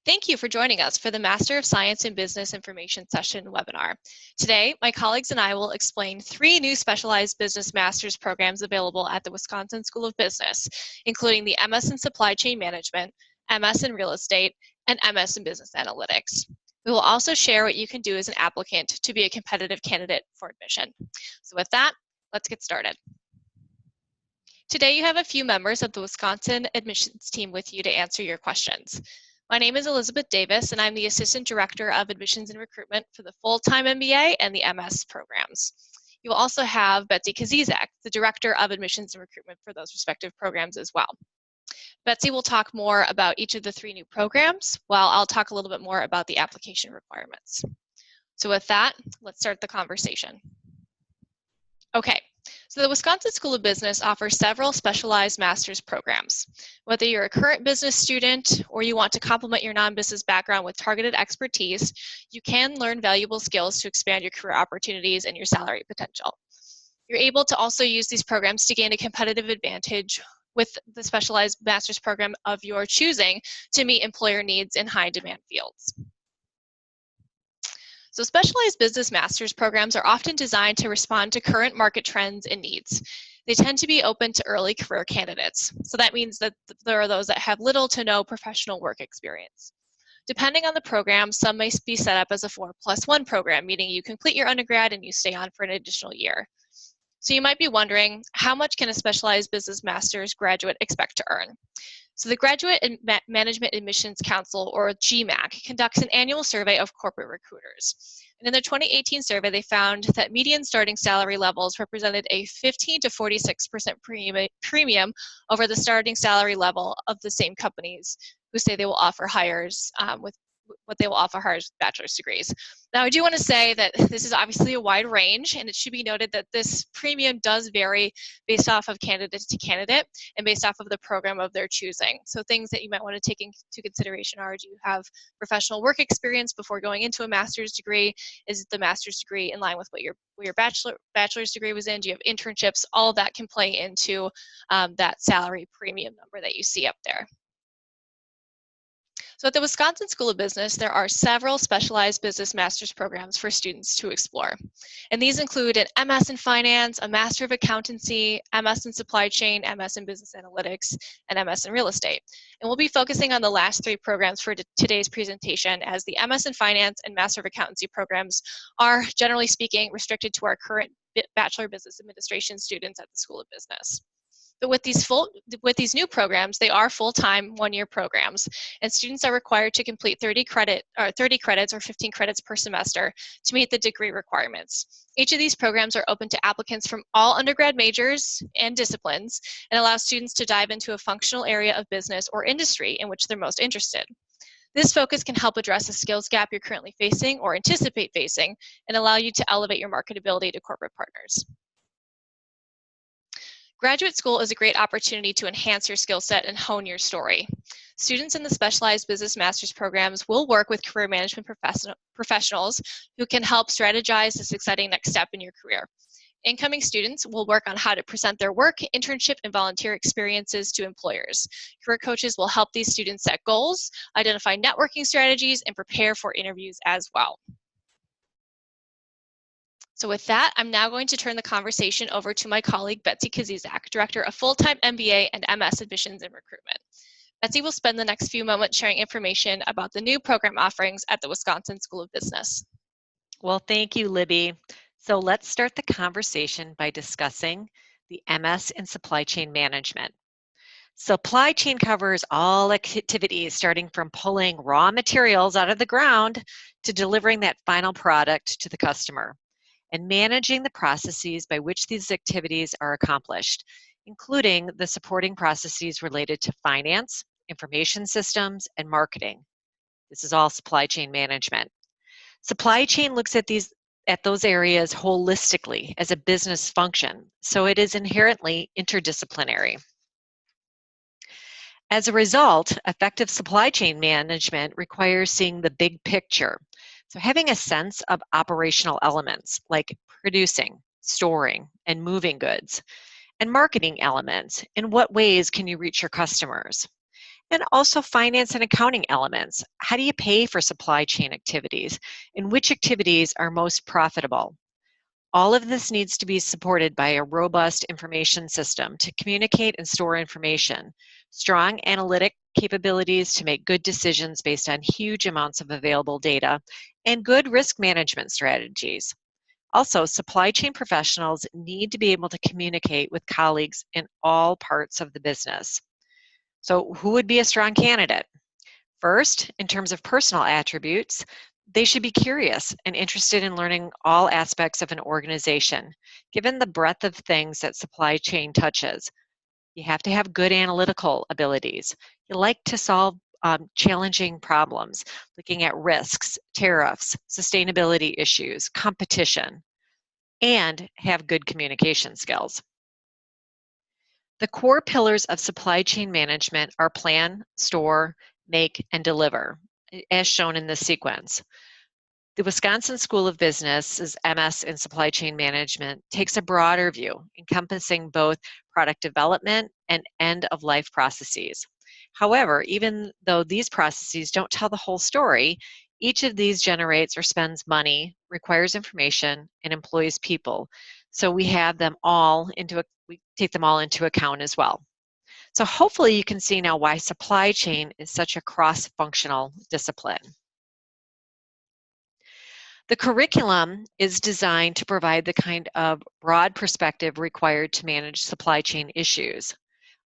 Thank you for joining us for the Master of Science in Business Information session webinar. Today, my colleagues and I will explain 3 new specialized business master's programs available at the Wisconsin School of Business, including the MS in Supply Chain Management, MS in Real Estate, and MS in Business Analytics. We will also share what you can do as an applicant to be a competitive candidate for admission. So with that, let's get started. Today, you have a few members of the Wisconsin admissions team with you to answer your questions. My name is Elizabeth Davis, and I'm the Assistant Director of Admissions and Recruitment for the full-time MBA and the MS programs. You will also have Betsy Kazizak, the Director of Admissions and Recruitment for those respective programs as well. Betsy will talk more about each of the 3 new programs, while I'll talk a little bit more about the application requirements. So with that, let's start the conversation. Okay, so the Wisconsin School of Business offers several specialized master's programs. Whether you're a current business student or you want to complement your non-business background with targeted expertise, you can learn valuable skills to expand your career opportunities and your salary potential. You're able to also use these programs to gain a competitive advantage with the specialized master's program of your choosing to meet employer needs in high-demand fields. So specialized business master's programs are often designed to respond to current market trends and needs. They tend to be open to early career candidates. So that means that there are those that have little to no professional work experience. Depending on the program, some may be set up as a 4+1 program, meaning you complete your undergrad and you stay on for an additional year. So you might be wondering, how much can a specialized business master's graduate expect to earn? So the Graduate Management Admissions Council, or GMAC, conducts an annual survey of corporate recruiters. And in their 2018 survey, they found that median starting salary levels represented a 15 to 46% premium over the starting salary level of the same companies who say they will offer hires with bachelor's degrees. Now, I do want to say that this is obviously a wide range, and it should be noted that this premium does vary based off of candidate to candidate and based off of the program of their choosing. So things that you might want to take into consideration are, do you have professional work experience before going into a master's degree? Is the master's degree in line with what your bachelor's degree was in? Do you have internships? All of that can play into that salary premium number that you see up there. So at the Wisconsin School of Business, there are several specialized business master's programs for students to explore. And these include an MS in Finance, a Master of Accountancy, MS in Supply Chain, MS in Business Analytics, and MS in Real Estate. And we'll be focusing on the last 3 programs for today's presentation, as the MS in Finance and Master of Accountancy programs are, generally speaking, restricted to our current Bachelor of Business Administration students at the School of Business. But with these new programs, they are full-time 1-year programs, and students are required to complete 30 credits or 15 credits per semester to meet the degree requirements. Each of these programs are open to applicants from all undergrad majors and disciplines and allow students to dive into a functional area of business or industry in which they're most interested. This focus can help address a skills gap you're currently facing or anticipate facing and allow you to elevate your marketability to corporate partners. Graduate school is a great opportunity to enhance your skill set and hone your story. Students in the specialized business master's programs will work with career management professionals who can help strategize this exciting next step in your career. Incoming students will work on how to present their work, internship, and volunteer experiences to employers. Career coaches will help these students set goals, identify networking strategies, and prepare for interviews as well. So with that, I'm now going to turn the conversation over to my colleague, Betsy Kazizak, Director of Full-Time MBA and MS Admissions and Recruitment. Betsy will spend the next few moments sharing information about the new program offerings at the Wisconsin School of Business. Well, thank you, Libby. So let's start the conversation by discussing the MS in Supply Chain Management. Supply chain covers all activities starting from pulling raw materials out of the ground to delivering that final product to the customer, and managing the processes by which these activities are accomplished, including the supporting processes related to finance, information systems, and marketing. This is all supply chain management. Supply chain looks at those areas holistically as a business function, so it is inherently interdisciplinary. As a result, effective supply chain management requires seeing the big picture. So having a sense of operational elements like producing, storing, and moving goods, and marketing elements. In what ways can you reach your customers? And also finance and accounting elements. How do you pay for supply chain activities? And which activities are most profitable? All of this needs to be supported by a robust information system to communicate and store information, strong analytic capabilities to make good decisions based on huge amounts of available data, and good risk management strategies. Also, supply chain professionals need to be able to communicate with colleagues in all parts of the business. So, who would be a strong candidate? First, in terms of personal attributes, they should be curious and interested in learning all aspects of an organization, given the breadth of things that supply chain touches. You have to have good analytical abilities. You like to solve challenging problems, looking at risks, tariffs, sustainability issues, competition, and have good communication skills. The core pillars of supply chain management are plan, store, make, and deliver, as shown in this sequence. The Wisconsin School of Business's MS in Supply Chain Management takes a broader view, encompassing both product development and end-of-life processes. However, even though these processes don't tell the whole story, each of these generates or spends money, requires information, and employs people. So we take them all into account as well. So hopefully you can see now why supply chain is such a cross-functional discipline. The curriculum is designed to provide the kind of broad perspective required to manage supply chain issues.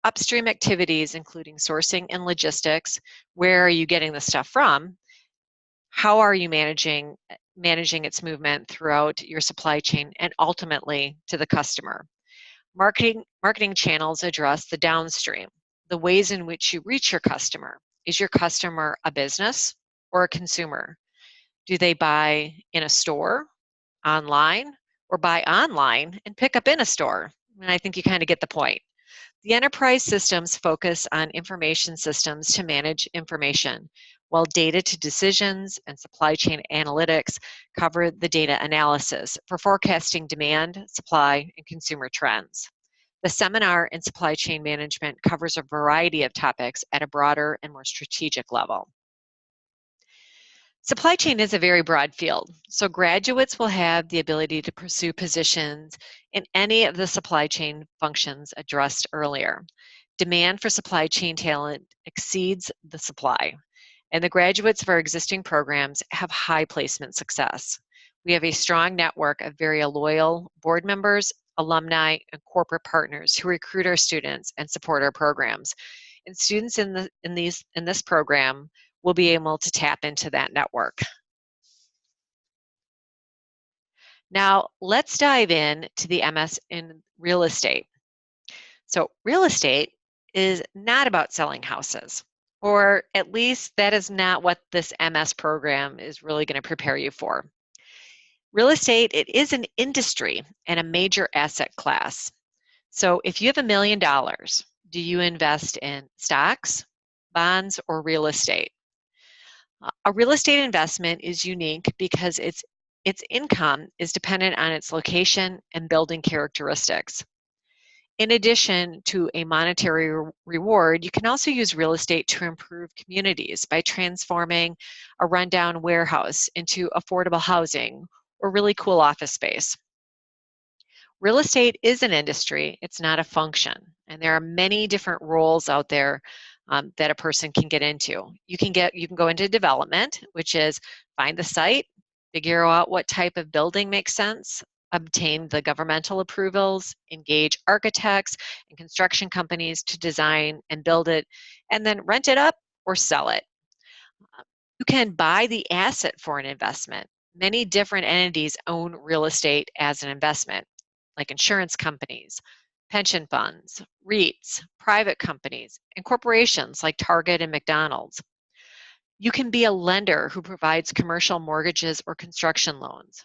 Upstream activities, including sourcing and logistics, where are you getting the stuff from? How are you managing its movement throughout your supply chain and ultimately to the customer? Marketing channels address the downstream, the ways in which you reach your customer. Is your customer a business or a consumer? Do they buy in a store, online, or buy online and pick up in a store? And I think you kind of get the point. The enterprise systems focus on information systems to manage information, while data to decisions and supply chain analytics cover the data analysis for forecasting demand, supply, and consumer trends. The seminar in supply chain management covers a variety of topics at a broader and more strategic level. Supply chain is a very broad field, so graduates will have the ability to pursue positions in any of the supply chain functions addressed earlier. Demand for supply chain talent exceeds the supply, and the graduates of our existing programs have high placement success. We have a strong network of very loyal board members, alumni, and corporate partners who recruit our students and support our programs. And students in this program will be able to tap into that network. Now, let's dive in to the MS in real estate. So, real estate is not about selling houses, or at least that is not what this MS program is really going to prepare you for. Real estate, it is an industry and a major asset class. So, if you have $1 million, do you invest in stocks, bonds, or real estate? A real estate investment is unique because its income is dependent on its location and building characteristics. In addition to a monetary reward, you can also use real estate to improve communities by transforming a rundown warehouse into affordable housing or really cool office space. Real estate is an industry, it's not a function. And there are many different roles out there that a person can get into. You can go into development, which is find the site, figure out what type of building makes sense, obtain the governmental approvals, engage architects and construction companies to design and build it, and then rent it up or sell it. You can buy the asset for an investment. Many different entities own real estate as an investment, like insurance companies, pension funds, REITs, private companies, and corporations like Target and McDonald's. You can be a lender who provides commercial mortgages or construction loans,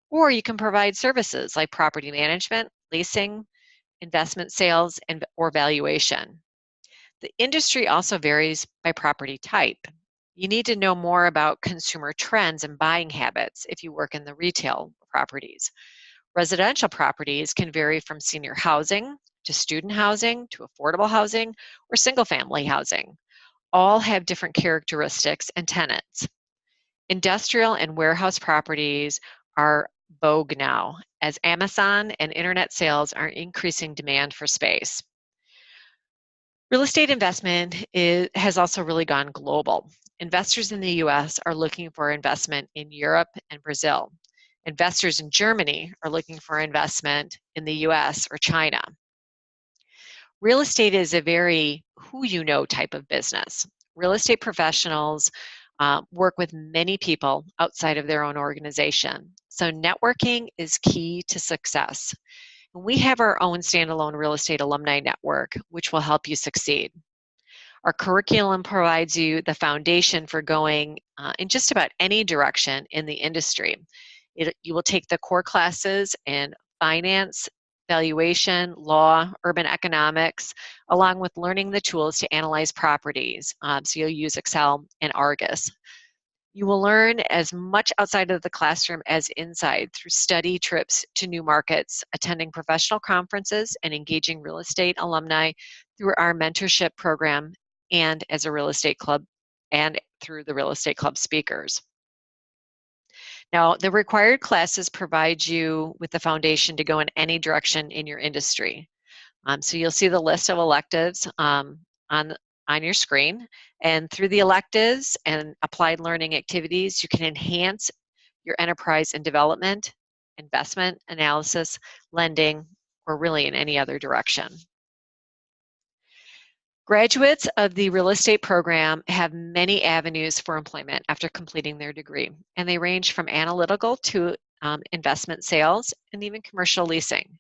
or you can provide services like property management, leasing, investment sales, or valuation. The industry also varies by property type. You need to know more about consumer trends and buying habits if you work in the retail properties. Residential properties can vary from senior housing to student housing to affordable housing or single family housing. all have different characteristics and tenants. Industrial and warehouse properties are vogue now, as Amazon and internet sales are increasing demand for space. Real estate investment has also really gone global. Investors in the US are looking for investment in Europe and Brazil. Investors in Germany are looking for investment in the US or China. Real estate is a very who you know type of business. Real estate professionals work with many people outside of their own organization. So networking is key to success. We have our own standalone real estate alumni network, which will help you succeed. Our curriculum provides you the foundation for going in just about any direction in the industry. You will take the core classes in finance, valuation, law, urban economics, along with learning the tools to analyze properties. So you'll use Excel and Argus. You will learn as much outside of the classroom as inside through study trips to new markets, attending professional conferences, and engaging real estate alumni through our mentorship program and as a real estate club and through the real estate club speakers. Now, the required classes provide you with the foundation to go in any direction in your industry. So you'll see the list of electives on your screen. And through the electives and applied learning activities, you can enhance your enterprise in development, investment, analysis, lending, or really in any other direction. Graduates of the real estate program have many avenues for employment after completing their degree, and they range from analytical to investment sales and even commercial leasing.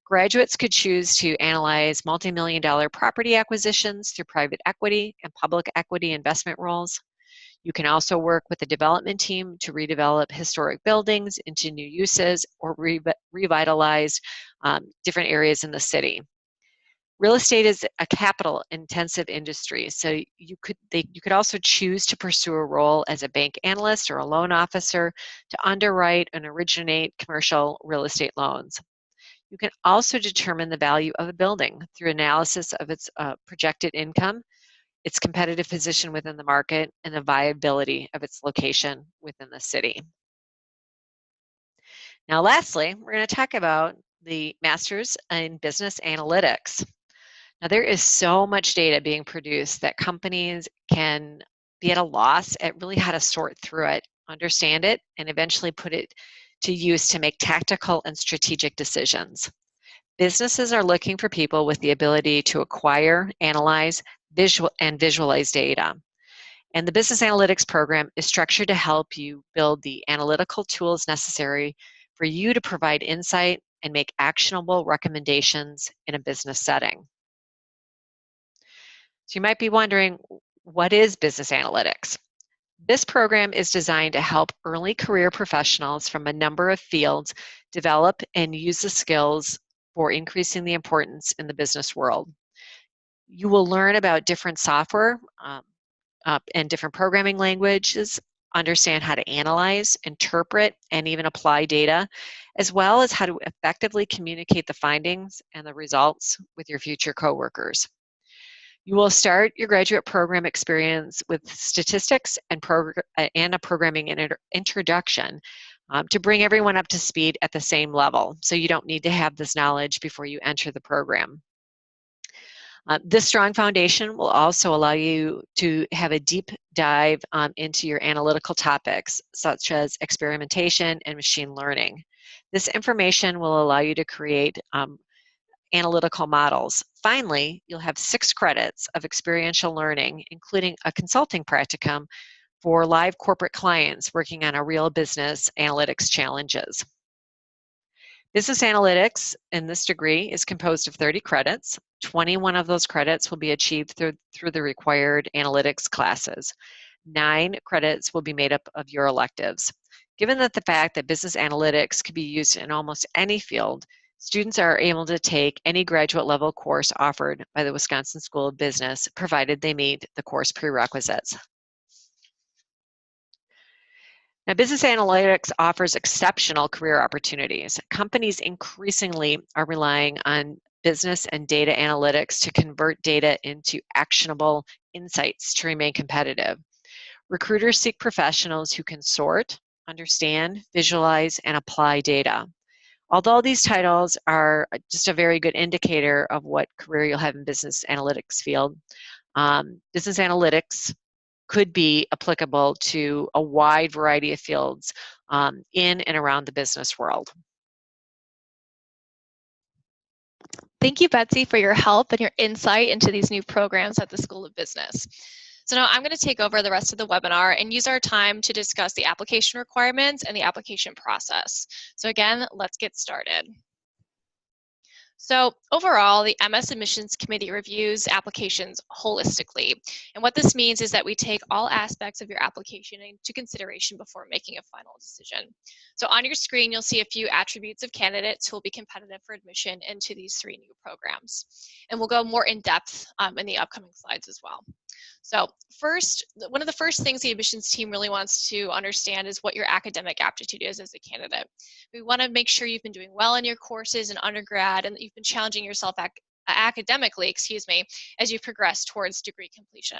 Graduates could choose to analyze multi-million-dollar property acquisitions through private equity and public equity investment roles. You can also work with the development team to redevelop historic buildings into new uses or revitalize different areas in the city. Real estate is a capital-intensive industry, so you could also choose to pursue a role as a bank analyst or a loan officer to underwrite and originate commercial real estate loans. You can also determine the value of a building through analysis of its projected income, its competitive position within the market, and the viability of its location within the city. Now, lastly, we're going to talk about the Master's in Business Analytics. Now, there is so much data being produced that companies can be at a loss at really how to sort through it, understand it, and eventually put it to use to make tactical and strategic decisions. Businesses are looking for people with the ability to acquire, analyze, visualize data. And the Business Analytics program is structured to help you build the analytical tools necessary for you to provide insight and make actionable recommendations in a business setting. So you might be wondering, what is business analytics? This program is designed to help early career professionals from a number of fields develop and use the skills for increasing the importance in the business world. You will learn about different software and different programming languages, understand how to analyze, interpret, and even apply data, as well as how to effectively communicate the findings and the results with your future coworkers. You will start your graduate program experience with statistics and a programming introduction to bring everyone up to speed at the same level. So you don't need to have this knowledge before you enter the program. This strong foundation will also allow you to have a deep dive into your analytical topics, such as experimentation and machine learning. This information will allow you to create analytical models. Finally, you'll have 6 credits of experiential learning, including a consulting practicum for live corporate clients working on a real business analytics challenges. Business analytics in this degree is composed of 30 credits. 21 of those credits will be achieved through the required analytics classes. 9 credits will be made up of your electives. Given that the fact that business analytics can be used in almost any field, students are able to take any graduate level course offered by the Wisconsin School of Business, provided they meet the course prerequisites. Now, business analytics offers exceptional career opportunities. Companies increasingly are relying on business and data analytics to convert data into actionable insights to remain competitive. Recruiters seek professionals who can sort, understand, visualize, and apply data. Although these titles are just a very good indicator of what career you'll have in business analytics field, business analytics could be applicable to a wide variety of fields in and around the business world. Thank you, Betsy, for your help and your insight into these new programs at the School of Business. So now I'm going to take over the rest of the webinar and use our time to discuss the application requirements and the application process. So again, let's get started. So overall, the MS Admissions Committee reviews applications holistically. And what this means is that we take all aspects of your application into consideration before making a final decision. So on your screen, you'll see a few attributes of candidates who will be competitive for admission into these 3 new programs. And we'll go more in depth in the upcoming slides as well. So first, one of the first things the admissions team really wants to understand is what your academic aptitude is as a candidate. We want to make sure you've been doing well in your courses in undergrad and that you've been challenging yourself academically, as you progress towards degree completion.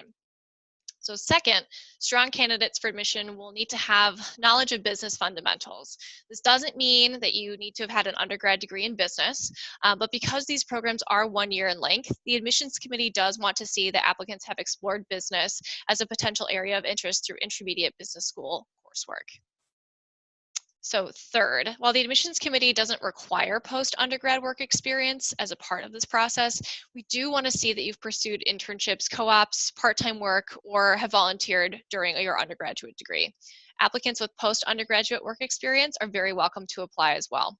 So second, strong candidates for admission will need to have knowledge of business fundamentals. This doesn't mean that you need to have had an undergrad degree in business, but because these programs are 1 year in length, the admissions committee does want to see that applicants have explored business as a potential area of interest through intermediate business school coursework. So third, while the admissions committee doesn't require post-undergrad work experience as a part of this process, we do want to see that you've pursued internships, co-ops, part-time work, or have volunteered during your undergraduate degree. Applicants with post-undergraduate work experience are very welcome to apply as well.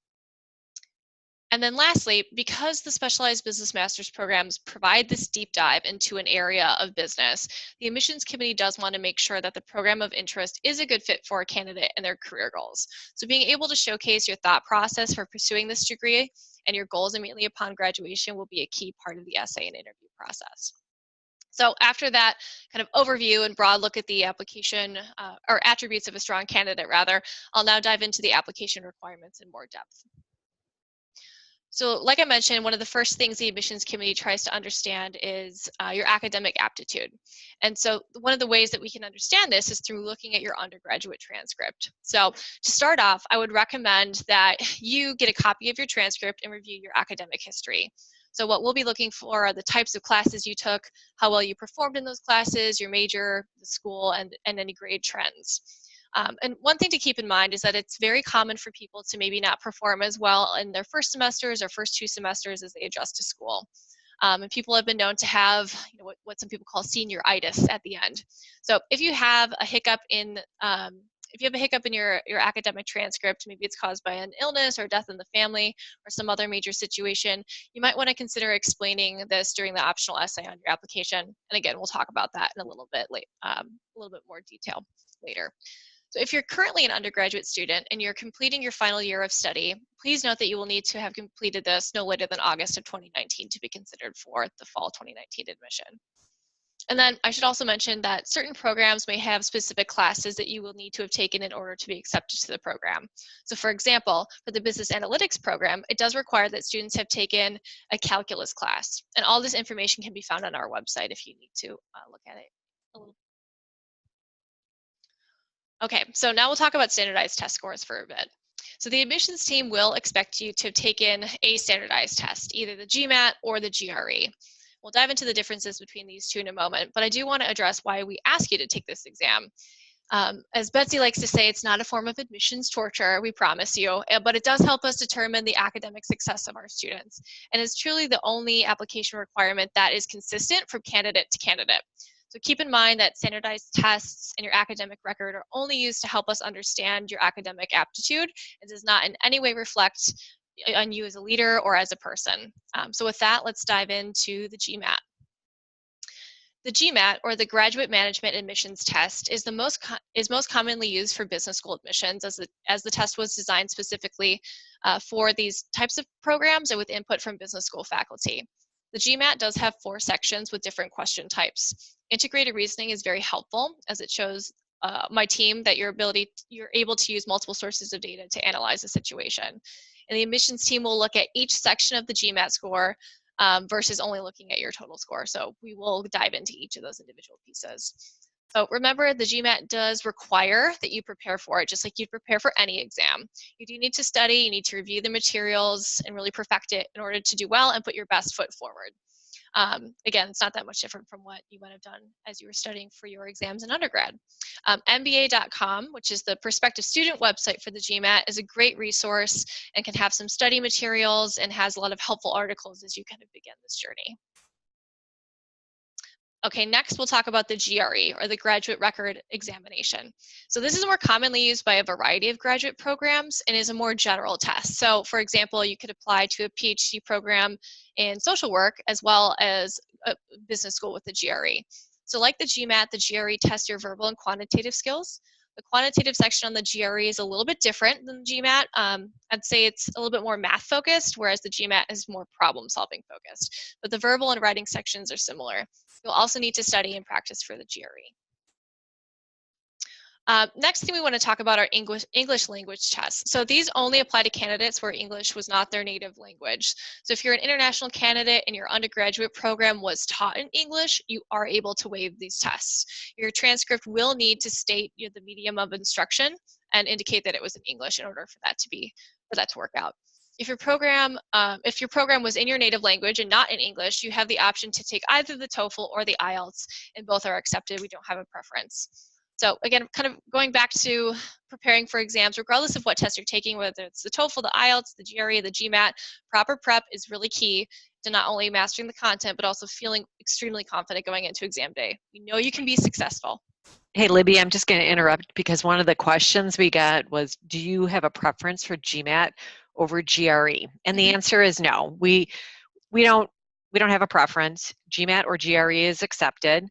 And then lastly, because the specialized business master's programs provide this deep dive into an area of business, the admissions committee does want to make sure that the program of interest is a good fit for a candidate and their career goals. So being able to showcase your thought process for pursuing this degree and your goals immediately upon graduation will be a key part of the essay and interview process. So after that kind of overview and broad look at the application or attributes of a strong candidate rather, I'll now dive into the application requirements in more depth. So like I mentioned, one of the first things the admissions committee tries to understand is your academic aptitude. And so one of the ways that we can understand this is through looking at your undergraduate transcript. So to start off, I would recommend that you get a copy of your transcript and review your academic history. So what we'll be looking for are the types of classes you took, how well you performed in those classes, your major, the school, and any grade trends. And one thing to keep in mind is that it's very common for people to maybe not perform as well in their first semesters or first 2 semesters as they adjust to school. And people have been known to have what some people call senioritis at the end. So if you have a hiccup in your academic transcript, maybe it's caused by an illness or death in the family or some other major situation, you might want to consider explaining this during the optional essay on your application. And again, we'll talk about that in a little bit more detail later. So if you're currently an undergraduate student and you're completing your final year of study, please note that you will need to have completed this no later than August of 2019 to be considered for the fall 2019 admission. And then I should also mention that certain programs may have specific classes that you will need to have taken in order to be accepted to the program. So for example, for the business analytics program, it does require that students have taken a calculus class. And all this information can be found on our website if you need to look at it a little. Okay, so now we'll talk about standardized test scores for a bit. So the admissions team will expect you to have taken a standardized test, either the GMAT or the GRE. We'll dive into the differences between these two in a moment, but I do want to address why we ask you to take this exam. As Betsy likes to say, it's not a form of admissions torture, we promise you, but it does help us determine the academic success of our students. And it's truly the only application requirement that is consistent from candidate to candidate. So keep in mind that standardized tests and your academic record are only used to help us understand your academic aptitude. It does not in any way reflect on you as a leader or as a person. So with that, let's dive into the GMAT. The GMAT, or the Graduate Management Admissions Test, is most commonly used for business school admissions, as the test was designed specifically for these types of programs and with input from business school faculty. The GMAT does have 4 sections with different question types. Integrated reasoning is very helpful as it shows my team that you're able to use multiple sources of data to analyze a situation. And the admissions team will look at each section of the GMAT score versus only looking at your total score. So we will dive into each of those individual pieces. So remember, the GMAT does require that you prepare for it, just like you'd prepare for any exam. You do need to study, you need to review the materials and really perfect it in order to do well and put your best foot forward. Again, it's not that much different from what you might have done as you were studying for your exams in undergrad. MBA.com, which is the prospective student website for the GMAT, is a great resource and can have some study materials and has a lot of helpful articles as you kind of begin this journey. Okay, next we'll talk about the GRE, or the Graduate Record Examination. So this is more commonly used by a variety of graduate programs and is a more general test. So for example, you could apply to a PhD program in social work as well as a business school with the GRE. So like the GMAT, the GRE tests your verbal and quantitative skills. The quantitative section on the GRE is a little bit different than the GMAT. I'd say it's a little bit more math focused, whereas the GMAT is more problem solving focused. But the verbal and writing sections are similar. You'll also need to study and practice for the GRE. Next thing we want to talk about are English language tests. So these only apply to candidates where English was not their native language. So if you're an international candidate and your undergraduate program was taught in English, you are able to waive these tests. Your transcript will need to state the medium of instruction and indicate that it was in English in order for that to work out. If your program was in your native language and not in English, you have the option to take either the TOEFL or the IELTS, and both are accepted. We don't have a preference. So again, kind of going back to preparing for exams, regardless of what test you're taking, whether it's the TOEFL, the IELTS, the GRE, the GMAT, proper prep is really key to not only mastering the content, but also feeling extremely confident going into exam day. You know you can be successful. Hey, Libby, I'm just going to interrupt because one of the questions we got was, do you have a preference for GMAT over GRE? And the answer is no. We don't have a preference. GMAT or GRE is accepted,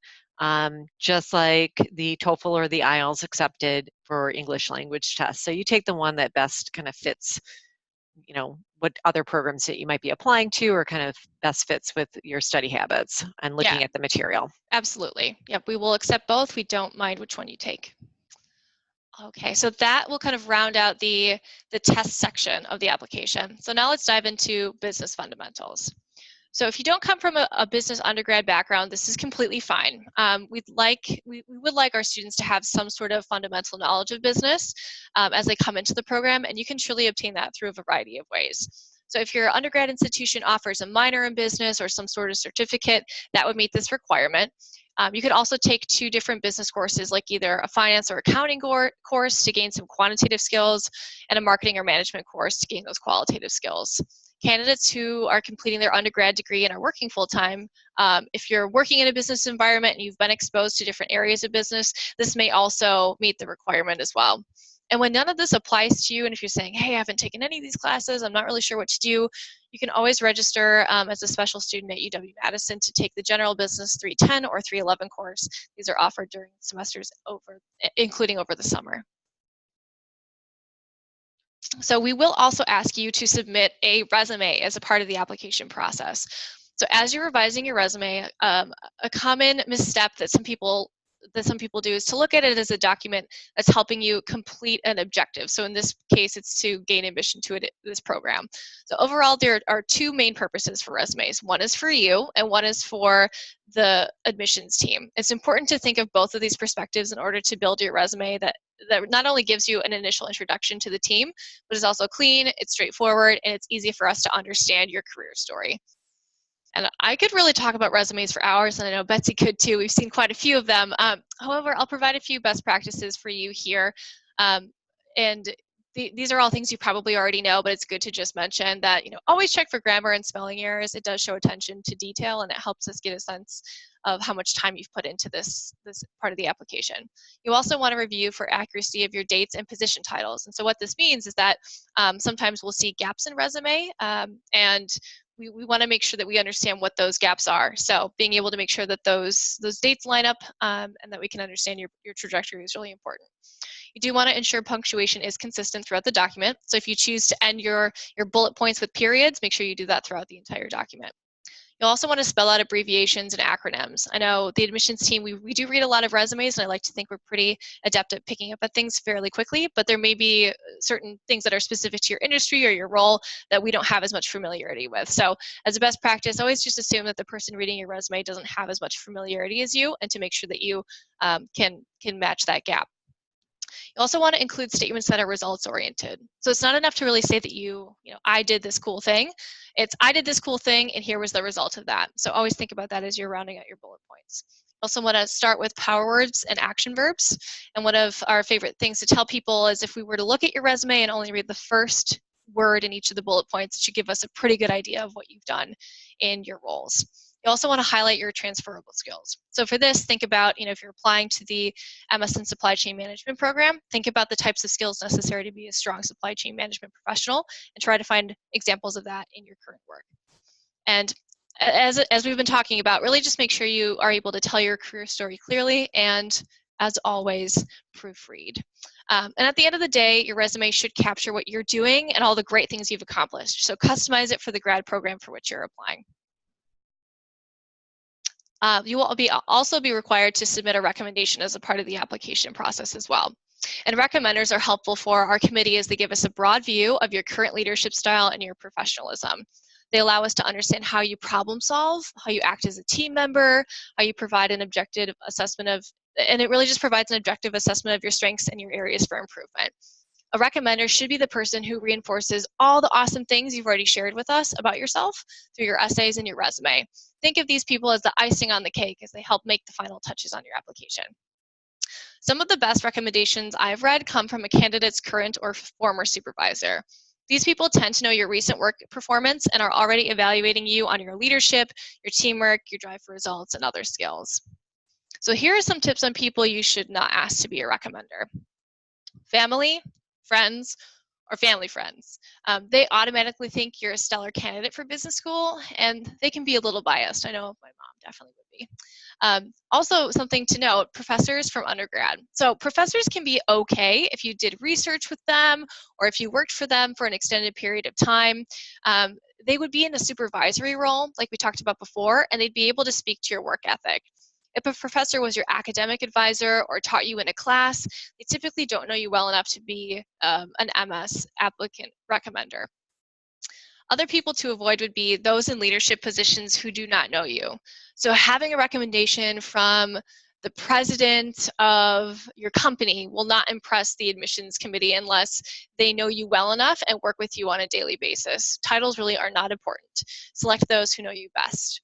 just like the TOEFL or the IELTS accepted for English language tests. So you take the one that best kind of fits, what other programs that you might be applying to, or kind of best fits with your study habits and looking at the material. Absolutely. Yep, we will accept both. We don't mind which one you take. Okay, so that will kind of round out the test section of the application. So now let's dive into business fundamentals. So if you don't come from a business undergrad background, this is completely fine. We would like our students to have some sort of fundamental knowledge of business as they come into the program, and you can truly obtain that through a variety of ways. So if your undergrad institution offers a minor in business or some sort of certificate, that would meet this requirement. You could also take 2 different business courses, like either a finance or accounting course to gain some quantitative skills, and a marketing or management course to gain those qualitative skills. Candidates who are completing their undergrad degree and are working full-time, if you're working in a business environment and you've been exposed to different areas of business, this may also meet the requirement as well. And when none of this applies to you, and if you're saying, hey, I haven't taken any of these classes, I'm not really sure what to do, you can always register as a special student at UW-Madison to take the General Business 310 or 311 course. These are offered during semesters including over the summer. So we will also ask you to submit a resume as a part of the application process. So as you're revising your resume, a common misstep that some people do is to look at it as a document that's helping you complete an objective. So in this case, it's to gain admission to this program. So overall, there are 2 main purposes for resumes. One is for you, and one is for the admissions team. It's important to think of both of these perspectives in order to build your resume that not only gives you an initial introduction to the team, but is also clean, it's straightforward, and it's easy for us to understand your career story. And I could really talk about resumes for hours, and I know Betsy could too. We've seen quite a few of them. However, I'll provide a few best practices for you here. And these are all things you probably already know, but it's good to just mention that, always check for grammar and spelling errors. It does show attention to detail, and it helps us get a sense of how much time you've put into this part of the application. You also want to review for accuracy of your dates and position titles. And so what this means is that sometimes we'll see gaps in resume, and we want to make sure that we understand what those gaps are. So being able to make sure that those dates line up and that we can understand your trajectory is really important. You do want to ensure punctuation is consistent throughout the document. So if you choose to end your bullet points with periods, make sure you do that throughout the entire document. You'll also want to spell out abbreviations and acronyms. I know the admissions team, we do read a lot of resumes, and I like to think we're pretty adept at picking up at things fairly quickly, but there may be certain things that are specific to your industry or your role that we don't have as much familiarity with. So as a best practice, always just assume that the person reading your resume doesn't have as much familiarity as you, and to make sure that you can match that gap. You also want to include statements that are results oriented. So it's not enough to really say that I did this cool thing. It's I did this cool thing and here was the result of that. So always think about that as you're rounding out your bullet points. Also want to start with power words and action verbs. And one of our favorite things to tell people is if we were to look at your resume and only read the first word in each of the bullet points, it should give us a pretty good idea of what you've done in your roles. You also want to highlight your transferable skills. So for this, think about, if you're applying to the MS in Supply Chain Management program, think about the types of skills necessary to be a strong supply chain management professional and try to find examples of that in your current work. And as we've been talking about, really just make sure you are able to tell your career story clearly and, as always, proofread. And at the end of the day, your resume should capture what you're doing and all the great things you've accomplished. So customize it for the grad program for which you're applying. You will also be required to submit a recommendation as a part of the application process as well. And recommenders are helpful for our committee as they give us a broad view of your current leadership style and your professionalism. They allow us to understand how you problem solve, how you act as a team member, how you provide an objective assessment and it really just provides an objective assessment of your strengths and your areas for improvement. A recommender should be the person who reinforces all the awesome things you've already shared with us about yourself through your essays and your resume. Think of these people as the icing on the cake as they help make the final touches on your application. Some of the best recommendations I've read come from a candidate's current or former supervisor. These people tend to know your recent work performance and are already evaluating you on your leadership, your teamwork, your drive for results, and other skills. So here are some tips on people you should not ask to be a recommender. Family, friends, or family friends. They automatically think you're a stellar candidate for business school, and they can be a little biased. I know my mom definitely would be. Also, something to note, professors from undergrad. So professors can be okay if you did research with them or if you worked for them for an extended period of time. They would be in a supervisory role, like we talked about before, and they'd be able to speak to your work ethic. If a professor was your academic advisor or taught you in a class, they typically don't know you well enough to be an MS applicant recommender. Other people to avoid would be those in leadership positions who do not know you. So having a recommendation from the president of your company will not impress the admissions committee unless they know you well enough and work with you on a daily basis. Titles really are not important. Select those who know you best.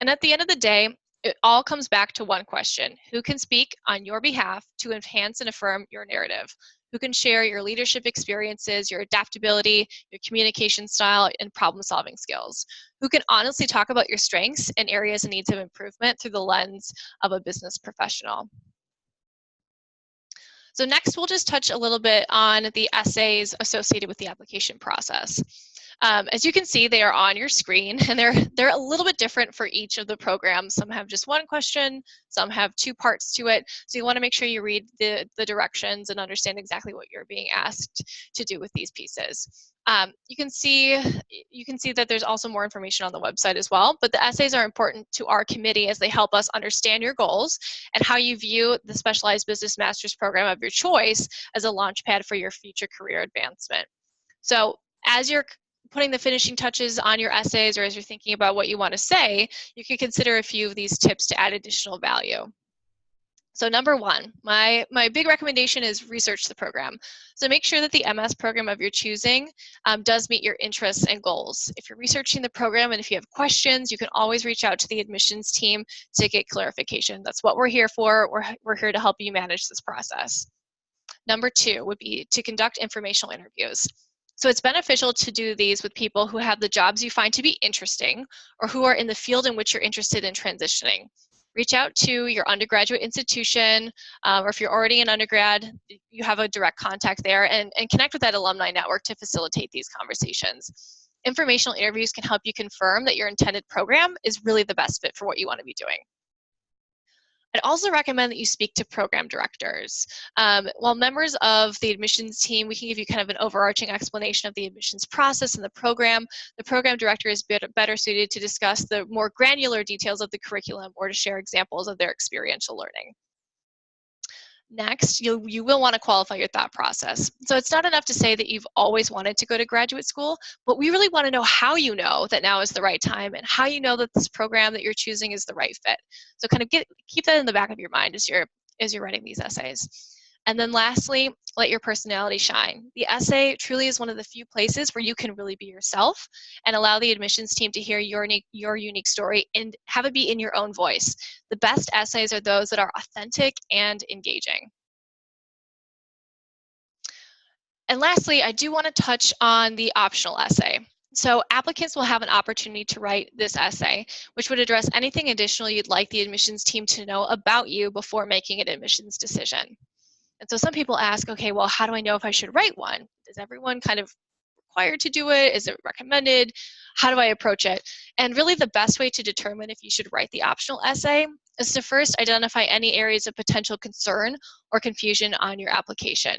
And at the end of the day, it all comes back to one question: who can speak on your behalf to enhance and affirm your narrative? Who can share your leadership experiences, your adaptability, your communication style, and problem-solving skills? Who can honestly talk about your strengths and areas and needs of improvement through the lens of a business professional? So next, we'll just touch a little bit on the essays associated with the application process. As you can see, they are on your screen, and they're a little bit different for each of the programs. Some have just one question, some have two parts to it. So you want to make sure you read the directions and understand exactly what you're being asked to do with these pieces. You can see that there's also more information on the website as well, but the essays are important to our committee as they help us understand your goals and how you view the specialized business master's program of your choice as a launch pad for your future career advancement. So as you're putting the finishing touches on your essays, or as you're thinking about what you want to say, you can consider a few of these tips to add additional value. So number one, my big recommendation is research the program. So make sure that the MS program of your choosing does meet your interests and goals. If you're researching the program and if you have questions, you can always reach out to the admissions team to get clarification. That's what we're here for. We're here to help you manage this process. Number two would be to conduct informational interviews. So it's beneficial to do these with people who have the jobs you find to be interesting or who are in the field in which you're interested in transitioning. Reach out to your undergraduate institution, or if you're already an undergrad, you have a direct contact there, and connect with that alumni network to facilitate these conversations. Informational interviews can help you confirm that your intended program is really the best fit for what you want to be doing. I'd also recommend that you speak to program directors. While members of the admissions team, we can give you kind of an overarching explanation of the admissions process and the program director is better suited to discuss the more granular details of the curriculum or to share examples of their experiential learning. Next, you will want to qualify your thought process. So it's not enough to say that you've always wanted to go to graduate school, but we really want to know how you know that now is the right time and how you know that this program that you're choosing is the right fit. So kind of keep that in the back of your mind as you're writing these essays. And then lastly, let your personality shine. The essay truly is one of the few places where you can really be yourself and allow the admissions team to hear your unique story and have it be in your own voice. The best essays are those that are authentic and engaging. And lastly, I do want to touch on the optional essay. So applicants will have an opportunity to write this essay, which would address anything additional you'd like the admissions team to know about you before making an admissions decision. And so some people ask, okay, well, how do I know if I should write one? Is everyone kind of required to do it? Is it recommended? How do I approach it? And really the best way to determine if you should write the optional essay is to first identify any areas of potential concern or confusion on your application.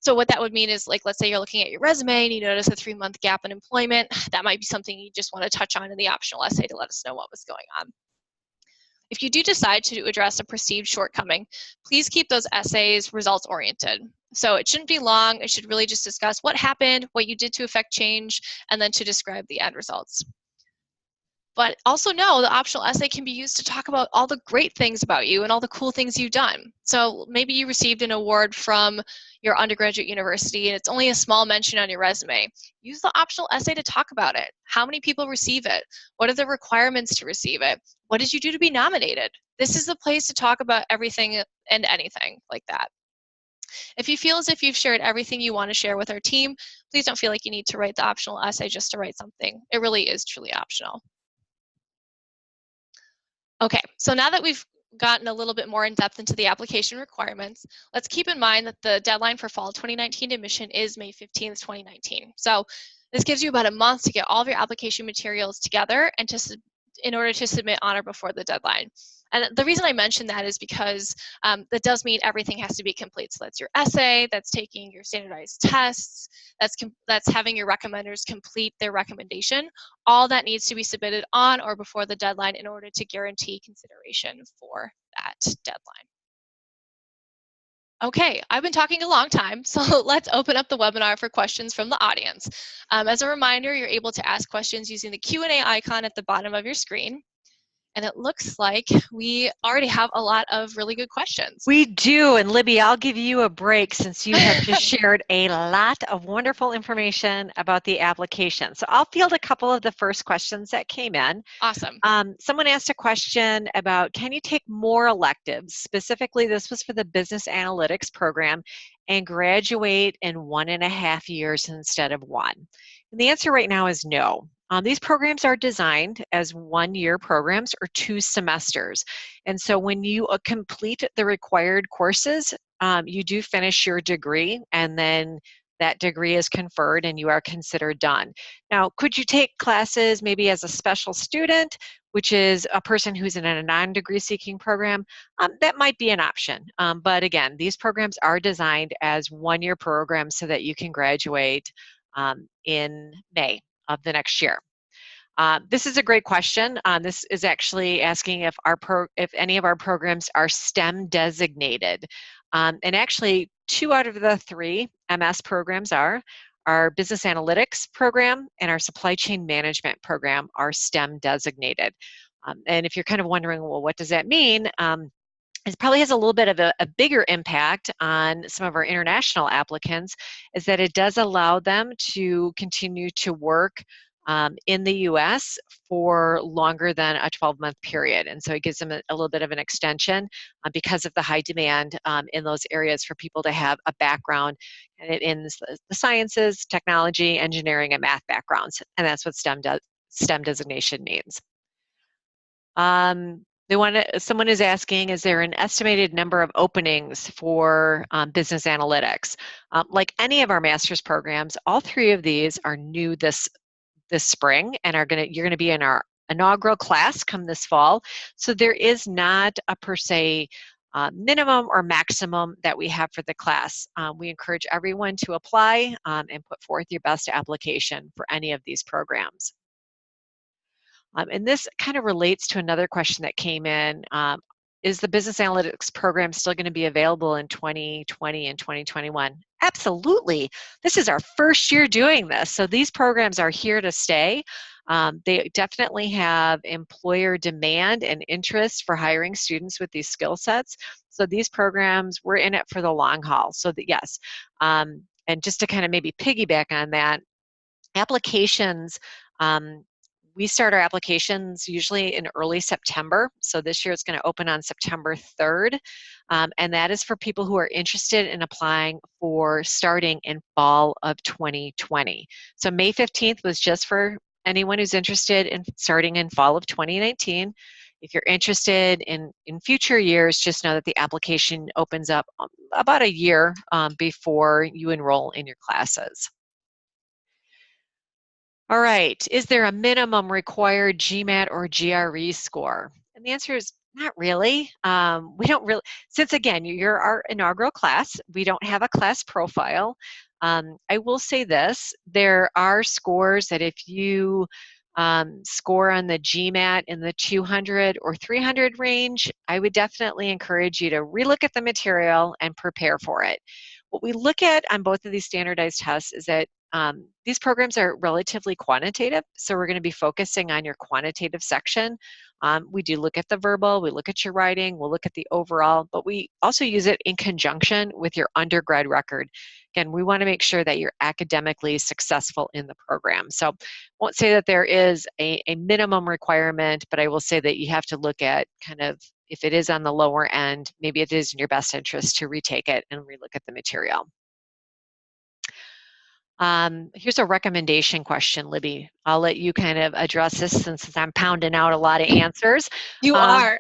So what that would mean is, like, let's say you're looking at your resume and you notice a 3-month gap in employment. That might be something you just want to touch on in the optional essay to let us know what was going on. If you do decide to address a perceived shortcoming, please keep those essays results oriented. So it shouldn't be long. It should really just discuss what happened, what you did to affect change, and then to describe the end results. But also know the optional essay can be used to talk about all the great things about you and all the cool things you've done. So maybe you received an award from your undergraduate university and it's only a small mention on your resume. Use the optional essay to talk about it. How many people receive it? What are the requirements to receive it? What did you do to be nominated? This is the place to talk about everything and anything like that. If you feel as if you've shared everything you want to share with our team, please don't feel like you need to write the optional essay just to write something. It really is truly optional. Okay, so now that we've gotten a little bit more in depth into the application requirements, let's keep in mind that the deadline for fall 2019 admission is May 15th, 2019. So this gives you about a month to get all of your application materials together and in order to submit on or before the deadline. And the reason I mention that is because that does mean everything has to be complete. So that's your essay, that's taking your standardized tests, that's having your recommenders complete their recommendation. All that needs to be submitted on or before the deadline in order to guarantee consideration for that deadline. Okay, I've been talking a long time, so let's open up the webinar for questions from the audience. As a reminder, you're able to ask questions using the Q&A icon at the bottom of your screen. And it looks like we already have a lot of really good questions. We do, and Libby, I'll give you a break since you have just shared a lot of wonderful information about the application. So I'll field a couple of the first questions that came in. Awesome. Someone asked a question about, can you take more electives? Specifically, this was for the business analytics program and graduate in 1.5 years instead of 1. And the answer right now is no. These programs are designed as 1-year programs or 2 semesters. And so when you complete the required courses, you do finish your degree, and then that degree is conferred and you are considered done. Now, could you take classes maybe as a special student, which is a person who's in a non-degree seeking program? That might be an option. But again, these programs are designed as 1-year programs so that you can graduate in May of the next year. This is a great question. This is actually asking if any of our programs are STEM designated. And actually, 2 out of the 3 MS programs are. Our business analytics program and our supply chain management program are STEM designated. And if you're kind of wondering, well, what does that mean? It probably has a little bit of a bigger impact on some of our international applicants, is that it does allow them to continue to work in the US for longer than a 12-month period. And so it gives them a little bit of an extension because of the high demand in those areas for people to have a background in the sciences, technology, engineering, and math backgrounds. And that's what STEM designation means. Someone is asking, is there an estimated number of openings for business analytics? Like any of our master's programs, all 3 of these are new this spring and you're going to be in our inaugural class come this fall. So there is not a per se minimum or maximum that we have for the class. We encourage everyone to apply and put forth your best application for any of these programs. And this kind of relates to another question that came in. Is the business analytics program still going to be available in 2020 and 2021? Absolutely. This is our first year doing this. So these programs are here to stay. They definitely have employer demand and interest for hiring students with these skill sets. So these programs, we're in it for the long haul. So that yes, and just to kind of maybe piggyback on that, applications, we start our applications usually in early September. So this year it's going to open on September 3rd. And that is for people who are interested in applying for starting in fall of 2020. So May 15th was just for anyone who's interested in starting in fall of 2019. If you're interested in future years, just know that the application opens up about a year before you enroll in your classes. All right, is there a minimum required GMAT or GRE score? And the answer is not really. We don't really, since again, you're our inaugural class, we don't have a class profile. I will say this, there are scores that if you score on the GMAT in the 200 or 300 range, I would definitely encourage you to relook at the material and prepare for it. What we look at on both of these standardized tests is that these programs are relatively quantitative, so we're going to be focusing on your quantitative section. We do look at the verbal, we look at your writing, we'll look at the overall, but we also use it in conjunction with your undergrad record. Again, we want to make sure that you're academically successful in the program. So I won't say that there is a minimum requirement, but I will say that you have to look at kind of, if it is on the lower end, maybe it is in your best interest to retake it and relook at the material. Here's a recommendation question, Libby. I'll let you kind of address this since I'm pounding out a lot of answers. You are.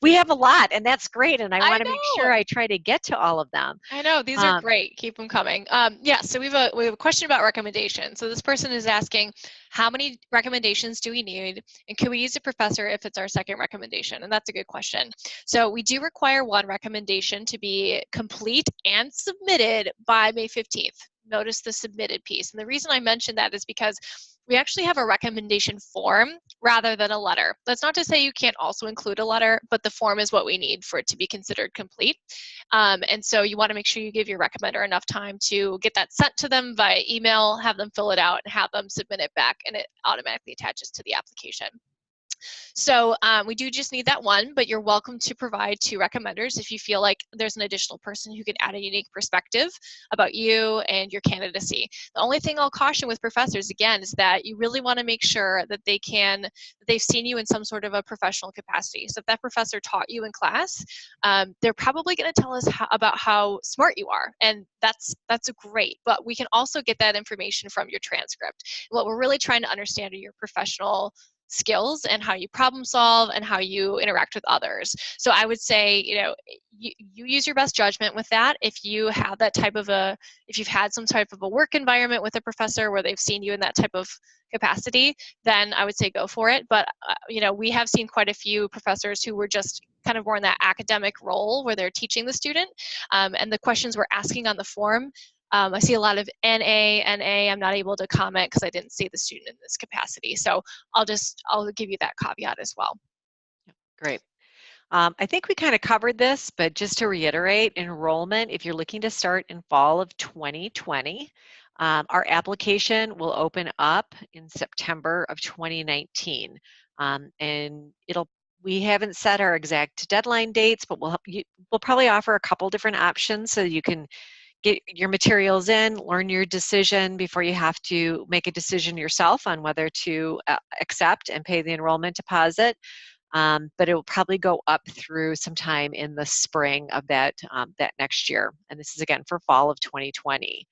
We have a lot, and that's great, and I want to make know. sure I try to get to all of them. I know, these are great. Keep them coming. Yeah, so we have a question about recommendations. So this person is asking, how many recommendations do we need? And can we use a professor if it's our second recommendation? And that's a good question. So we do require one recommendation to be complete and submitted by May 15th. Notice the submitted piece. And the reason I mentioned that is because we actually have a recommendation form rather than a letter. That's not to say you can't also include a letter, but the form is what we need for it to be considered complete. And so you want to make sure you give your recommender enough time to get that sent to them via email, have them fill it out, and have them submit it back, and it automatically attaches to the application. So we do just need that one, but you're welcome to provide two recommenders if you feel like there's an additional person who can add a unique perspective about you and your candidacy. The only thing I'll caution with professors, again, is that you really want to make sure that they've seen you in some sort of a professional capacity. So if that professor taught you in class, they're probably going to tell us about how smart you are, and that's great. But we can also get that information from your transcript. What we're really trying to understand are your professional skills and how you problem solve and how you interact with others. So I would say, you use your best judgment with that. If you have if you've had some type of a work environment with a professor where they've seen you in that type of capacity, then I would say go for it. But, we have seen quite a few professors who were just kind of more in that academic role where they're teaching the student. And the questions we're asking on the form, I see a lot of NA, I'm not able to comment because I didn't see the student in this capacity. So I'll give you that caveat as well. Great. I think we kind of covered this, but just to reiterate, enrollment, if you're looking to start in fall of 2020, our application will open up in September of 2019. And we haven't set our exact deadline dates, but we'll probably offer a couple different options so you can get your materials in, learn your decision before you have to make a decision yourself on whether to accept and pay the enrollment deposit. But it will probably go up through sometime in the spring of that next year. And this is again for fall of 2020.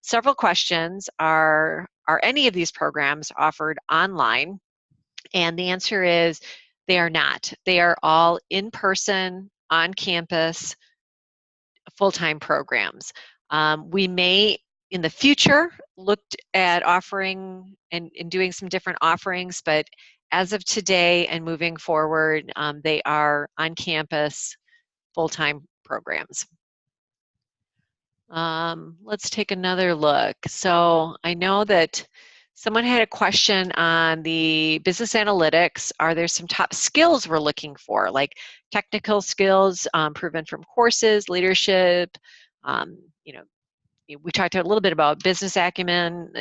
Several questions are any of these programs offered online? And the answer is they are not. They are all in person, on campus, full-time programs. We may in the future looked at offering and doing some different offerings, but as of today and moving forward, they are on campus full-time programs. Let's take another look. So I know that someone had a question on the business analytics. Are there some top skills we're looking for, like technical skills proven from courses, leadership? You know, we talked a little bit about business acumen.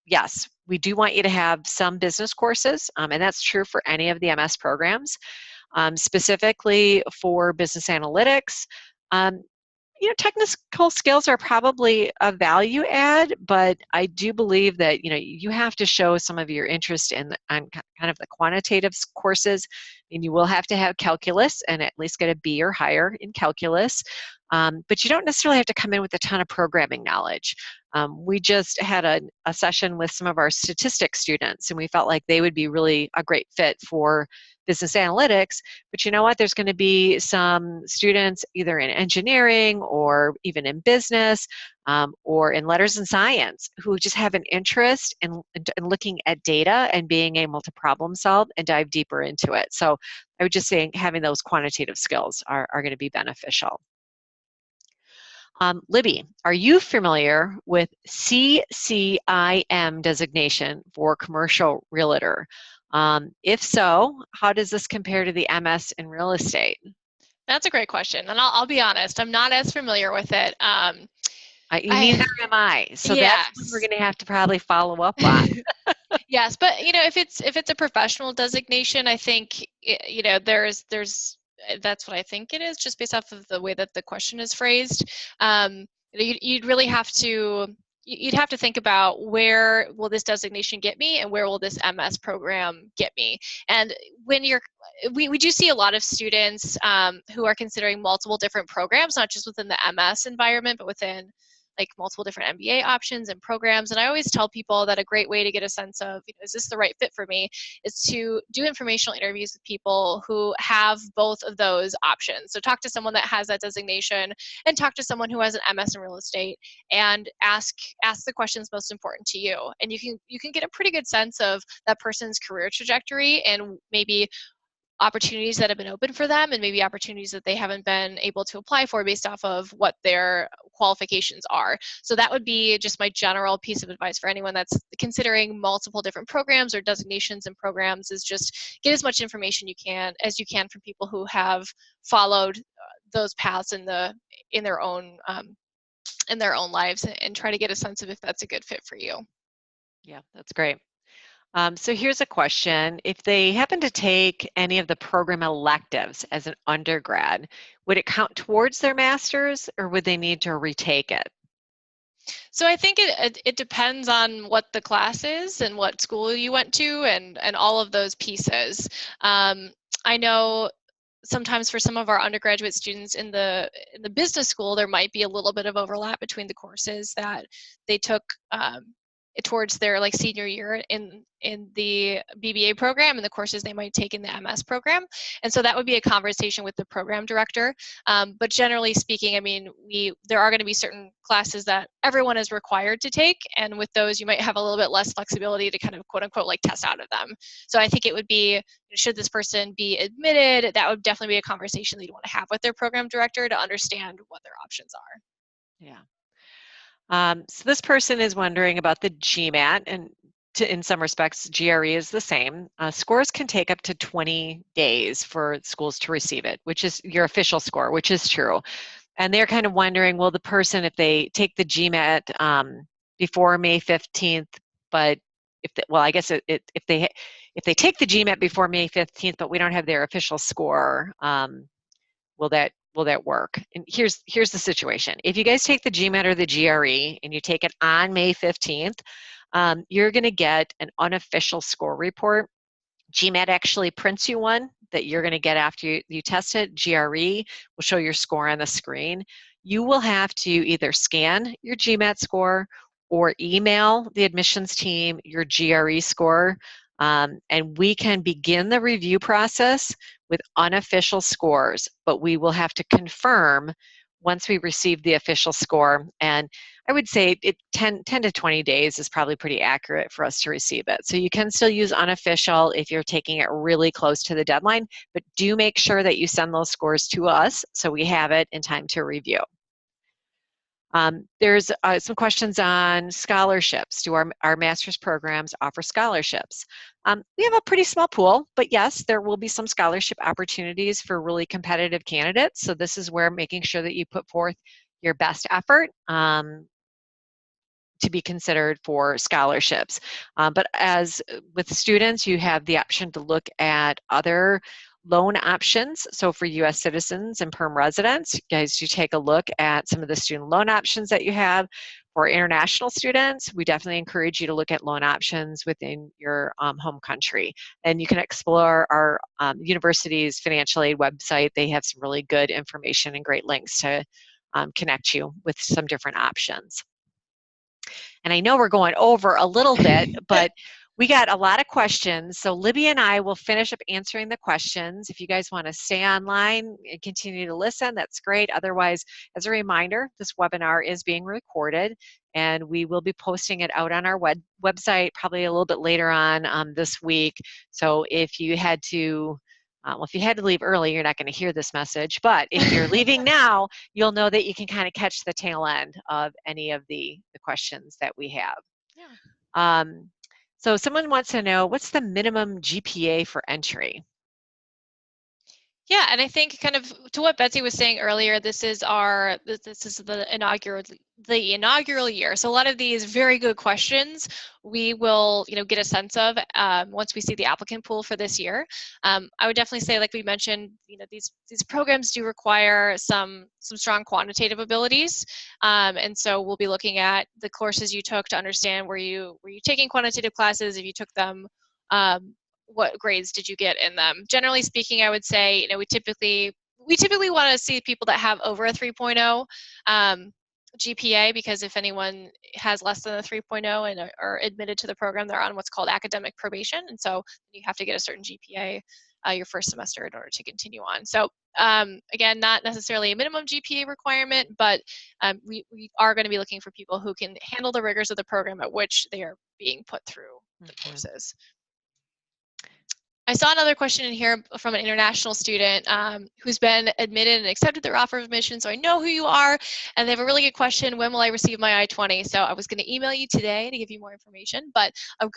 Yes, we do want you to have some business courses, and that's true for any of the MS programs. Specifically for business analytics, technical skills are probably a value add, but I do believe that, you have to show some of your interest in on kind of the quantitative courses, and you will have to have calculus and at least get a B or higher in calculus. But you don't necessarily have to come in with a ton of programming knowledge. We just had a session with some of our statistics students, and we felt like they would be really a great fit for business analytics. But you know what? There's going to be some students either in engineering or even in business or in letters and science who just have an interest in looking at data and being able to problem solve and dive deeper into it. So I would just say having those quantitative skills are going to be beneficial. Libby, are you familiar with CCIM designation for commercial realtor? If so, how does this compare to the MS in real estate? That's a great question, and I'll be honest, I'm not as familiar with it. Neither am I, so yes. that's what we're going to have to probably follow up on. Yes, but if it's a professional designation, I think there's that's what I think it is, just based off of the way that the question is phrased. You'd really have to think about, where will this designation get me and where will this MS program get me. And when we do see a lot of students who are considering multiple different programs, not just within the MS environment, but within like multiple different MBA options and programs. And I always tell people that a great way to get a sense of, is this the right fit for me, is to do informational interviews with people who have both of those options. So talk to someone that has that designation and talk to someone who has an MS in real estate, and ask the questions most important to you. And you can get a pretty good sense of that person's career trajectory, and maybe opportunities that have been open for them, and maybe opportunities that they haven't been able to apply for based off of what their qualifications are. So that would be just my general piece of advice for anyone that's considering multiple different programs or designations and programs, is just get as much information as you can from people who have followed those paths in their own lives, and try to get a sense of if that's a good fit for you. Yeah, that's great. So here's a question. If they happen to take any of the program electives as an undergrad, would it count towards their master's, or would they need to retake it? So I think it depends on what the class is and what school you went to, and all of those pieces. I know sometimes for some of our undergraduate students in the business school, there might be a little bit of overlap between the courses that they took towards their like senior year in the BBA program, and the courses they might take in the MS program. And so that would be a conversation with the program director. But generally speaking, I mean, there are going to be certain classes that everyone is required to take, and with those you might have a little bit less flexibility to kind of quote unquote like test out of them. So I think it would be, should this person be admitted, that would definitely be a conversation that you'd want to have with their program director to understand what their options are. Yeah. So this person is wondering about the GMAT, and in some respects, GRE is the same. Scores can take up to 20 days for schools to receive it, which is your official score, which is true. And they're kind of wondering, well, the person, if they take the GMAT before May 15th, but I guess if they take the GMAT before May 15th, but we don't have their official score, will that work? And here's the situation. If you guys take the GMAT or the GRE and you take it on May 15th, you're going to get an unofficial score report. GMAT actually prints you one that you're going to get after you test it. GRE will show your score on the screen. You will have to either scan your GMAT score or email the admissions team your GRE score, and we can begin the review process with unofficial scores, but we will have to confirm once we receive the official score. And I would say 10 to 20 days is probably pretty accurate for us to receive it. So you can still use unofficial if you're taking it really close to the deadline, but do make sure that you send those scores to us so we have it in time to review. There's some questions on scholarships. Do our master's programs offer scholarships? We have a pretty small pool, but yes, there will be some scholarship opportunities for really competitive candidates. So this is where making sure that you put forth your best effort to be considered for scholarships. But as with students, you have the option to look at other loan options. So for US citizens and perm residents, you guys, you take a look at some of the student loan options that you have. For international students, we definitely encourage you to look at loan options within your home country. And you can explore our university's financial aid website. They have some really good information and great links to connect you with some different options. And I know we're going over a little bit, but we got a lot of questions. So Libby and I will finish up answering the questions. If you guys want to stay online and continue to listen, that's great. Otherwise, as a reminder, this webinar is being recorded and we will be posting it out on our website probably a little bit later on this week. So if you had to well, if you had to leave early, you're not going to hear this message, but if you're leaving now, you'll know that you can kind of catch the tail end of any of the questions that we have. Yeah. So someone wants to know, what's the minimum GPA for entry? Yeah, and I think kind of to what Betsy was saying earlier, this is the inaugural year. So a lot of these very good questions we will get a sense of once we see the applicant pool for this year. I would definitely say, like we mentioned, these programs do require some strong quantitative abilities, and so we'll be looking at the courses you took to understand were you taking quantitative classes. If you took them, what grades did you get in them? Generally speaking, I would say, we typically want to see people that have over a 3.0 GPA, because if anyone has less than a 3.0 and are admitted to the program, they're on what's called academic probation, and so you have to get a certain GPA your first semester in order to continue on. So again, not necessarily a minimum GPA requirement, but we are going to be looking for people who can handle the rigors of the program at which they are being put through the courses. I saw another question in here from an international student who's been admitted and accepted their offer of admission, so I know who you are, and they have a really good question: when will I receive my I-20? So I was going to email you today to give you more information, but a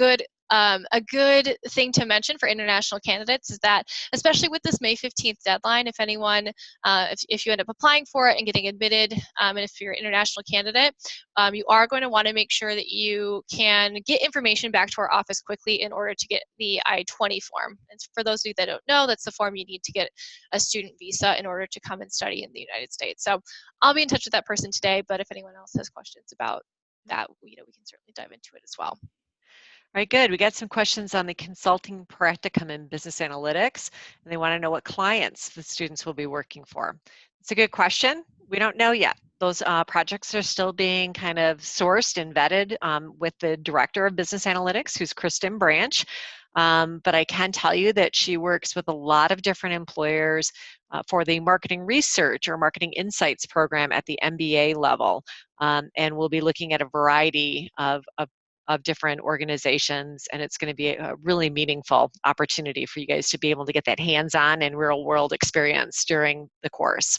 good thing to mention for international candidates is that, especially with this May 15th deadline, if anyone, if you end up applying for it and getting admitted, and if you're an international candidate, you are going to want to make sure that you can get information back to our office quickly in order to get the I-20 form. And for those of you that don't know, that's the form you need to get a student visa in order to come and study in the United States. So I'll be in touch with that person today, but if anyone else has questions about that, we can certainly dive into it as well. All right, good. We got some questions on the consulting practicum in business analytics, and they want to know what clients the students will be working for. It's a good question. We don't know yet. Those projects are still being kind of sourced and vetted with the director of business analytics, who's Kristen Branch. But I can tell you that she works with a lot of different employers for the marketing research or marketing insights program at the MBA level. And we'll be looking at a variety of different organizations, and it's going to be a really meaningful opportunity for you guys to be able to get that hands-on and real-world experience during the course.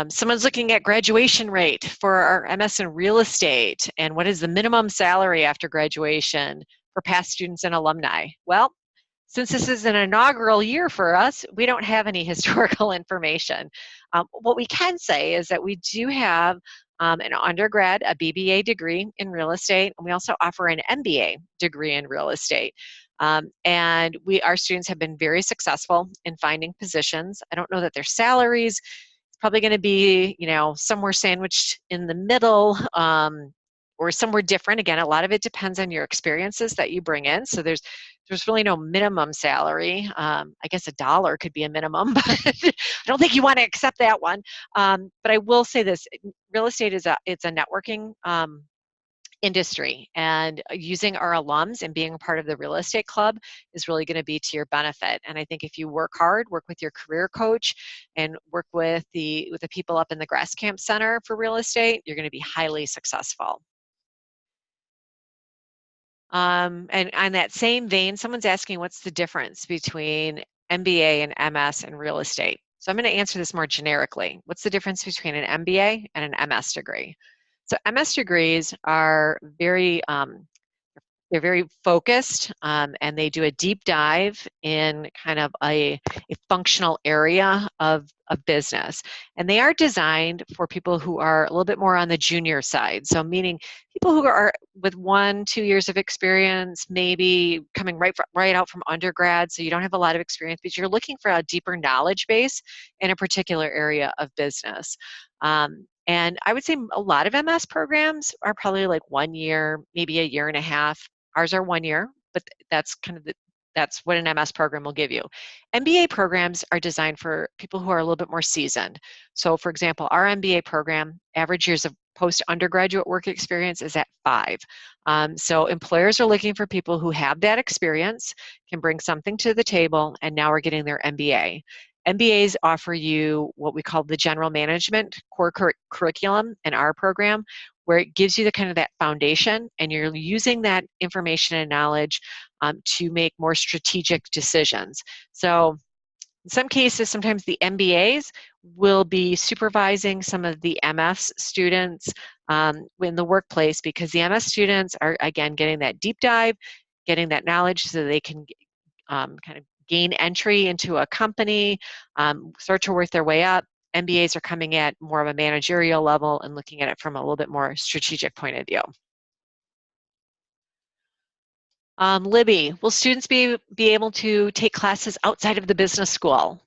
Someone's looking at graduation rate for our MS in real estate, and what is the minimum salary after graduation for past students and alumni? Well, since this is an inaugural year for us, we don't have any historical information. What we can say is that we do have an undergrad, a BBA degree in real estate, and we also offer an MBA degree in real estate. And our students have been very successful in finding positions. I don't know that their salaries, it's probably going to be, somewhere sandwiched in the middle, or somewhere different. Again, a lot of it depends on your experiences that you bring in. So there's really no minimum salary. I guess $1 could be a minimum, but I don't think you want to accept that one. But I will say this: real estate it's a networking industry, and using our alums and being a part of the real estate club is really going to be to your benefit. And I think if you work hard, work with your career coach, and work with the people up in the Grass Camp Center for real estate, you're going to be highly successful. And on that same vein, someone's asking what's the difference between MBA and MS in real estate. So I'm going to answer this more generically. What's the difference between an MBA and an MS degree? So MS degrees are they're very focused, and they do a deep dive in kind of a functional area of business. And they are designed for people who are a little bit more on the junior side. So meaning people who are with 1-2 years of experience, maybe coming right out from undergrad, so you don't have a lot of experience, but you're looking for a deeper knowledge base in a particular area of business. And I would say a lot of MS programs are probably like 1 year, maybe a year and a half. Ours are 1 year, but that's kind of that's what an MS program will give you. MBA programs are designed for people who are a little bit more seasoned. So for example, our MBA program, average years of post-undergraduate work experience is at 5. So employers are looking for people who have that experience, can bring something to the table, and now are getting their MBA. MBAs offer you what we call the general management core curriculum in our program, where it gives you the kind of that foundation, and you're using that information and knowledge to make more strategic decisions. So in some cases, sometimes the MBAs will be supervising some of the MS students in the workplace, because the MS students are, again, getting that deep dive, getting that knowledge so they can kind of gain entry into a company, start to work their way up. MBAs are coming at more of a managerial level and looking at it from a little bit more strategic point of view. Libby, will students be able to take classes outside of the business school?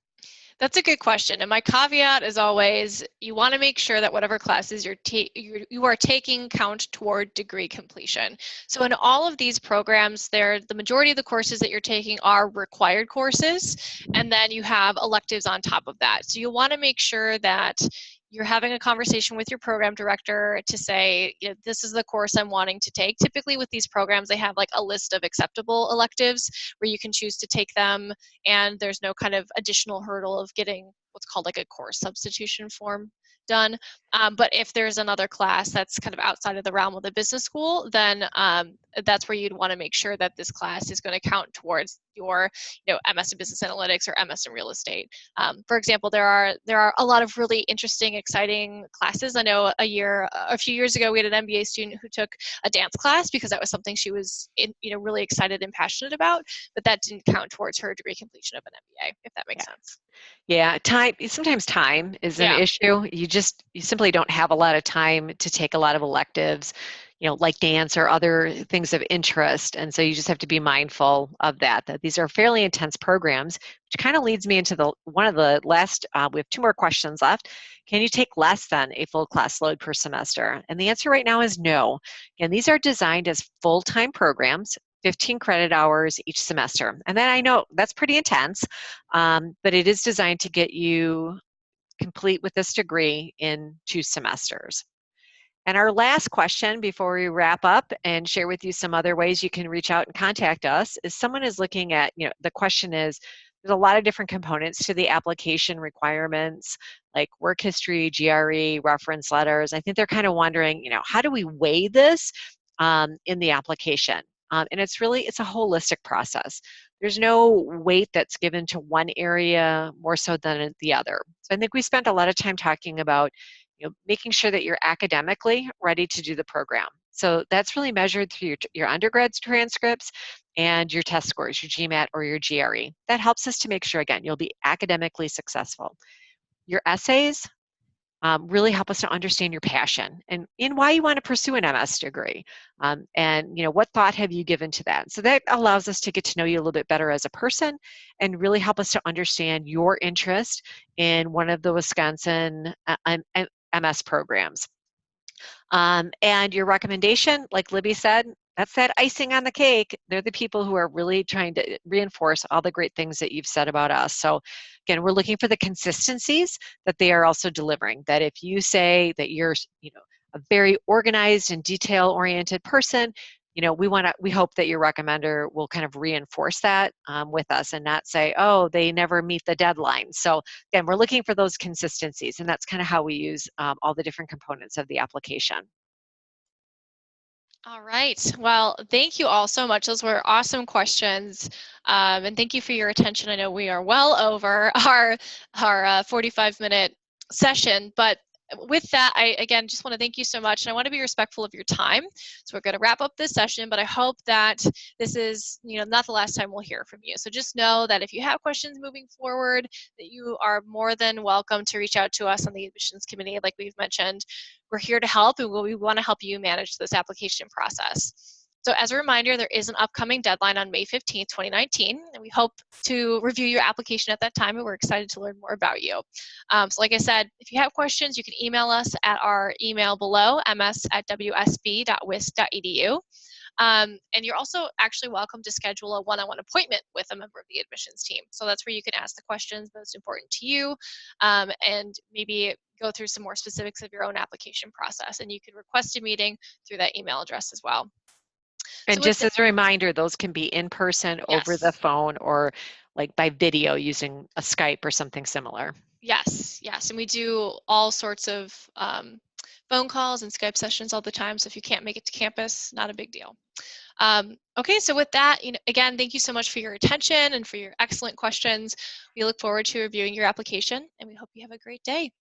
That's a good question. And my caveat is always, you want to make sure that whatever classes you are taking count toward degree completion. So in all of these programs, the majority of the courses that you're taking are required courses, and then you have electives on top of that. So you want to make sure that you're having a conversation with your program director to say, you know, this is the course I'm wanting to take. Typically with these programs, they have like a list of acceptable electives where you can choose to take them, and there's no kind of additional hurdle of getting what's called like a course substitution form done. But if there's another class that's kind of outside of the realm of the business school, then that's where you'd want to make sure that this class is going to count towards your, MS in Business Analytics or MS in Real Estate. For example, there are a lot of really interesting, exciting classes. I know a few years ago, we had an MBA student who took a dance class because that was something she was really excited and passionate about, but that didn't count towards her degree completion of an MBA, if that makes sense. Yeah, sometimes time is an Yeah. issue. You simply don't have a lot of time to take a lot of electives, like dance or other things of interest. And so you just have to be mindful of that these are fairly intense programs, which kind of leads me into one of the last, we have 2 more questions left. Can you take less than a full class load per semester? And the answer right now is no. Again, these are designed as full-time programs, 15 credit hours each semester. And then I know that's pretty intense, but it is designed to get you complete with this degree in 2 semesters. And our last question before we wrap up and share with you some other ways you can reach out and contact us is someone is looking at, the question is, there's a lot of different components to the application requirements, like work history, GRE, reference letters. I think they're kind of wondering, how do we weigh this in the application? And it's a holistic process. There's no weight that's given to one area more so than the other. So I think we spent a lot of time talking about making sure that you're academically ready to do the program. So that's really measured through your undergrad transcripts and your test scores, your GMAT or your GRE. That helps us to make sure, again, you'll be academically successful. Your essays really help us to understand your passion and why you want to pursue an MS degree. And what thought have you given to that? So that allows us to get to know you a little bit better as a person and really help us to understand your interest in one of the Wisconsin MS programs. And your recommendation, like Libby said, that's that icing on the cake. They're the people who are really trying to reinforce all the great things that you've said about us. So again, we're looking for the consistencies that they are also delivering. That if you say that you're, a very organized and detail-oriented person, we hope that your recommender will kind of reinforce that with us and not say, oh, they never meet the deadline. So again, we're looking for those consistencies, and that's kind of how we use all the different components of the application. All right. Well, thank you all so much. Those were awesome questions. And thank you for your attention. I know we are well over our 45-minute session, but with that, I again just want to thank you so much, and I want to be respectful of your time. So we're going to wrap up this session, but I hope that this is, not the last time we'll hear from you. So just know that if you have questions moving forward, that you are more than welcome to reach out to us on the admissions committee, like we've mentioned. We're here to help, and we want to help you manage this application process. So as a reminder, there is an upcoming deadline on May 15th, 2019, and we hope to review your application at that time, and we're excited to learn more about you. So like I said, if you have questions, you can email us at our email below, ms@wsb.wisc.edu. And you're also actually welcome to schedule a one-on-one appointment with a member of the admissions team. So that's where you can ask the questions most important to you, and maybe go through some more specifics of your own application process. And you can request a meeting through that email address as well. And just as a reminder, those can be in person, over the phone, or like by video using a Skype or something similar. Yes, and we do all sorts of phone calls and Skype sessions all the time. So if you can't make it to campus, not a big deal. Okay, so with that, again, thank you so much for your attention and for your excellent questions. We look forward to reviewing your application, and we hope you have a great day.